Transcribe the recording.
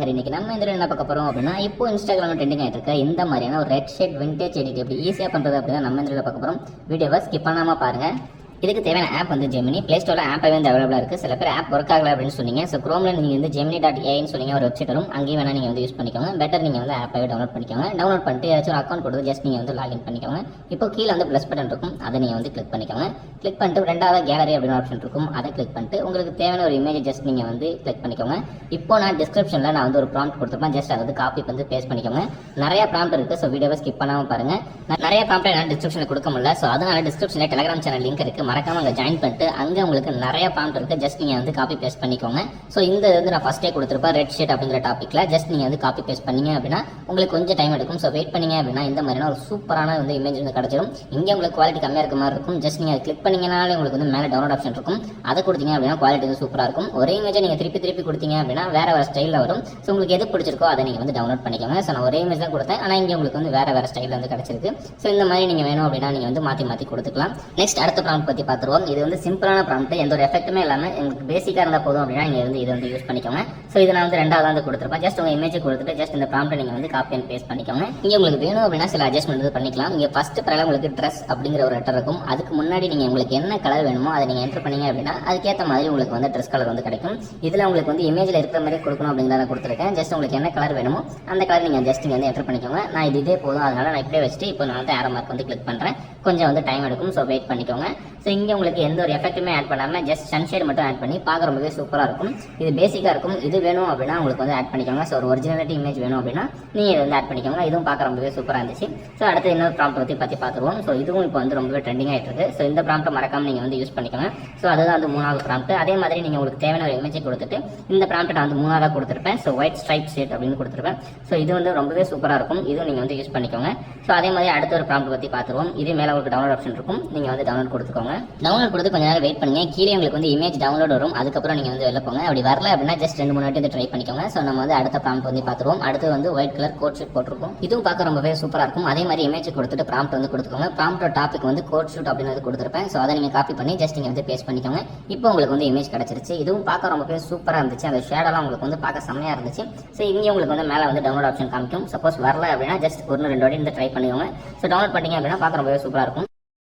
இன்னைக்கு நம்ம இந்த என்ன பார்க்க போறோம் அப்படின்னா இப்போ இன்ஸ்டாகிராம்ல ட்ரெண்டிங் ஆயிட்டு இருக்க இந்த மாதிரியான ஒரு ரெட் ஷேட் விண்டேஜ் எடிட் எப்படி ஈஸியா பண்றது அப்படின்னா நம்ம இந்த பார்க்க போறோம். வீடியோவை ஸ்கிப் பண்ணாம பாருங்க. இதுக்கு தேவையான ஆப் வந்து ஜெமினி. பிளே ஸ்டோர்ல ஆப் வந்து அவைலபிளா இருக்கு. சில பேர் ஆப் ஒர்க் ஆகல அப்படின்னு சொன்னீங்க. ஸோ குரோம்ல நீங்க வந்து gemini.ai சொன்னீங்க ஒரு வெப்சைட் வரும். அங்கேயும் வேணா நீங்க வந்து யூஸ் பண்ணிக்கோங்க. பெட்டர் நீங்க வந்து ஆப்பை டவுன்லோட் பண்ணிக்கோங்க. டவுன்லோட் பண்ணிட்டு ஏதாச்சும் ஒரு அக்கௌண்ட் கொடுத்து ஜஸ்ட் நீங்க வந்து லாகின் பண்ணிக்கோங்க. இப்போ கீழே வந்து ப்ளஸ் பட்டன் இருக்கும், அதை நீங்க வந்து கிளிக் பண்ணிக்கோங்க. கிளிக் பண்ணிட்டு ரெண்டாவது கேலரி அப்படின்னு ஆப்ஷன் இருக்கும், அதை கிளிக் பண்ணிட்டு உங்களுக்கு தேவையான ஒரு இமேஜ் ஜஸ்ட் நீங்க வந்து கிளிக் பண்ணிக்கோங்க. இப்போ நான் டிஸ்கிரிப்ஷன்ல நான் வந்து ஒரு ப்ராம்ப்ட் கொடுத்துருப்பேன். ஜஸ்ட் அதை வந்து காப்பி வந்து பேஸ்ட் பண்ணிக்கோங்க. நிறைய ப்ராம்ப்ட் இருக்கு, ஸோ வீடியோவை ஸ்கிப் பண்ணாம பாருங்க. நிறைய ப்ராம்ப்ட் என்னால் டிஸ்கிரிப்ஷனில் கொடுக்க முடியல, ஸோ அதனால டிஸ்கிரிப்ஷனில் டெலிகிராம் சேனல் லிங்க் இருக்கு, மறக்காம அங்கே ஜாயின் பண்ணிட்டு அங்கே உங்களுக்கு நிறைய ப்ராம்ப்ட் இருக்கு, ஜஸ்ட் நீங்க வந்து காப்பி பேஸ்ட் பண்ணிக்கோங்க. ஸோ இந்த வந்து நான் ஃபர்ஸ்டே கொடுத்துருப்பேன் ரெட் ஷேட் அப்படிங்கிற டாப்பிக்ல. ஜஸ்ட் நீங்க வந்து காப்பி பேஸ்ட் பண்ணீங்க அப்படின்னா உங்களுக்கு கொஞ்சம் டைம் எடுக்கும். ஸோ வெயிட் பண்ணீங்க அப்படின்னா இந்த மாதிரியான ஒரு சூப்பரான வந்து இமேஜ் வந்து கிடைச்சிடும். இங்கே உங்களுக்கு குவாலிட்டி கம்மியாக இருக்க மாதிரி இருக்கும். ஜஸ்ட் நீங்க கிளிக் பண்ணீங்கனாலே உங்களுக்கு வந்து மேலே டவுன்லோட் ஆப்ஷன் இருக்கும், அதை கொடுத்தீங்க அப்படின்னா குவாலிட்டி வந்து சூப்பராக இருக்கும். ஒரே இமேஜை நீங்க திருப்பி கொடுத்தீங்க அப்படின்னா வேற ஸ்டைலில் வரும். ஸோ உங்களுக்கு எது பிடிச்சிருக்கோ அதை நீங்க வந்து டவுன்லோட் பண்ணிக்கோங்க. ஸோ நான் ஒரே இமேஜ் தான் கொடுத்தேன், ஆனால் இங்கே உங்களுக்கு வந்து வேற ஸ்டைலில் வந்து கிடைச்சிருக்கு. ஸோ இந்த மாதிரி நீங்க வேணும் அப்படின்னா நீங்க வந்து மாற்றி கொடுத்துக்கலாம். நெக்ஸ்ட் அடுத்த ப்ராம்ப்ட் பற்றி பார்த்துருவோம். இது வந்து சிம்பிளான ப்ராம்ப்ட், எந்த ஒரு எஃபெக்ட்டுமே இல்லாமல் உங்களுக்கு பேசிக்காக இருந்தால் போதும் அப்படின்னா நீங்கள் வந்து இதை வந்து யூஸ் பண்ணிக்கோங்க. ஸோ இதை நான் வந்து ரெண்டாவது வந்து கொடுத்துருப்பேன். ஜஸ்ட் உங்கள் இமேஜ் கொடுத்துட்டு ஜஸ்ட் இந்த ப்ராம்ப்ட்டை நீங்கள் வந்து காப்பி அண்ட் பேஸ்ட் பண்ணிக்கோங்க. இங்கே உங்களுக்கு வேணும் அப்படின்னா சில அட்ஜஸ்ட்மெண்ட் வந்து பண்ணிக்கலாம். இங்கே ஃபர்ஸ்ட் ப்ரால உங்களுக்கு ட்ரெஸ் அப்படிங்கிற ஒரு லெட்டர் இருக்கும். அதுக்கு முன்னாடி நீங்கள் உங்களுக்கு என்ன கலர் வேணுமோ அதை நீங்கள் என்டர் பண்ணீங்க அப்படின்னா அதுக்கேற்ற மாதிரி உங்களுக்கு வந்து ட்ரெஸ் கலர் வந்து கிடைக்கும். இதில் உங்களுக்கு வந்து இமேஜில் இருக்கிற மாதிரி கொடுக்கணும் அப்படிங்கிறத கொடுத்துருக்கேன். ஜஸ்ட் உங்களுக்கு என்ன கலர் வேணுமோ அந்த கலர் நீங்கள் ஜஸ்ட் நீங்கள் வந்து என்டர் பண்ணிக்கோங்க. நான் இதே போதும், அதனால நான் இப்படியே வச்சுட்டு இப்போ நான் வந்து ஏரோ மார்க் வந்து கிளிக் பண்ணுறேன். கொஞ்சம் வந்து டைம் எடுக்கும், ஸோ வெயிட் பண்ணிக்கோங்க. ஸோ இங்கே உங்களுக்கு எந்த ஒரு எஃபெக்ட்டுமே ஆட் பண்ணாமல் ஜஸ்ட் சன்ஷேட் மட்டும் ஆட் பண்ணி பார்க்க ரொம்பவே சூப்பராக இருக்கும். இது பேசிக்காக இருக்கும். இது வேணும் அப்படின்னா உங்களுக்கு வந்து ஆட் பண்ணிக்கோங்க. ஸோ ஒரு ஒரிஜினாலிட்டி இமேஜ் வேணும் அப்படின்னா நீங்கள் இதை வந்து ஆட் பண்ணிக்கோங்க. இதுவும் பார்க்க ரொம்பவே சூப்பராக இருந்துச்சு. ஸோ அடுத்து இன்னொரு ப்ராம்ப்ட் பற்றி பார்த்துருவோம். ஸோ இதுவும் இப்போ வந்து ரொம்பவே ட்ரெண்டிங் ஆகிட்டு இருக்கு. ஸோ இந்த ப்ராம்ப்ட்டை மறக்காம நீங்கள் வந்து யூஸ் பண்ணிக்கோங்க. ஸோ அதுதான் வந்து மூணாவது ப்ராம்ப்ட். அதே மாதிரி நீங்கள் உங்களுக்கு தேவையான ஒரு இமேஜை கொடுத்துட்டு இந்த ப்ராம்ப்ட்டை நான் வந்து மூணாவதாக கொடுத்துருப்பேன். ஸோ ஒயிட் ஸ்ட்ரைப் ஷேட் அப்படின்னு கொடுத்துருப்பேன். ஸோ இது வந்து ரொம்பவே சூப்பராக இருக்கும். இதுவும் நீங்கள் வந்து யூஸ் பண்ணிக்கோங்க. ஸோ அதே மாதிரி அடுத்த ஒரு ப்ராம்ப்ட் பற்றி பார்த்துருவோம். இதே மேலே உங்களுக்கு டவுன்லோட் ஆப்ஷன் இருக்கும், நீங்கள் வந்து டவுன்லோட் கொடுத்துக்கோங்க. டவுன்லோட் கொடுத்து கொஞ்ச நேரம் வெயிட் பண்ணுங்க. கீழே உங்களுக்கு வந்து இமேஜ் டவுன்லோட் வரும். அதுக்கப்புறம் நீங்கள் வந்து வெளில போங்க. அப்படி வரல அப்படின்னா ஜஸ்ட் 2-3 வாட்டி வந்து ட்ரை பண்ணிக்கோங்க. ஸோ நம்ம வந்து அடுத்த ப்ராம்ப்ட் வந்து பார்த்துருவோம். அடுத்து வந்து ஒயிட் கலர் கோட் ஷூட் போட்டிருக்கும். இதுவும் பார்க்க ரொம்பவே சூப்பராக இருக்கும். அதே மாதிரி இமேஜ் கொடுத்துட்டு ப்ராம்ப்ட் வந்து கொடுத்துக்கோங்க. ப்ராம்ப்ட் டாபிக் வந்து கோட் ஷூட் அப்படின்னு கொடுத்துருப்பேன். ஸோ அதை நீங்கள் காப்பி பண்ணி ஜஸ்ட் நீங்கள் வந்து பேஸ்ட் பண்ணிக்கோங்க. இப்போ உங்களுக்கு வந்து இமேஜ் கிடைச்சிருச்சு. இதுவும் பார்க்க ரொம்பவே சூப்பராக இருந்துச்சு. அந்த ஷேடெல்லாம் உங்களுக்கு வந்து பார்க்க செம்மையாக இருந்துச்சு. ஸோ இங்கே உங்களுக்கு வந்து மேலே வந்து டவுன்லோட் ஆப்ஷன் காமிக்கும். சப்போஸ் வரல அப்படின்னா ஜஸ்ட் 1-2 வாட்டி வந்து ட்ரை பண்ணிக்கோங்க. ஸோ டவுன்லோட் பண்ணிங்க அப்படின்னா பார்க்க ரொம்பவே சூப்பராக இருக்கும்.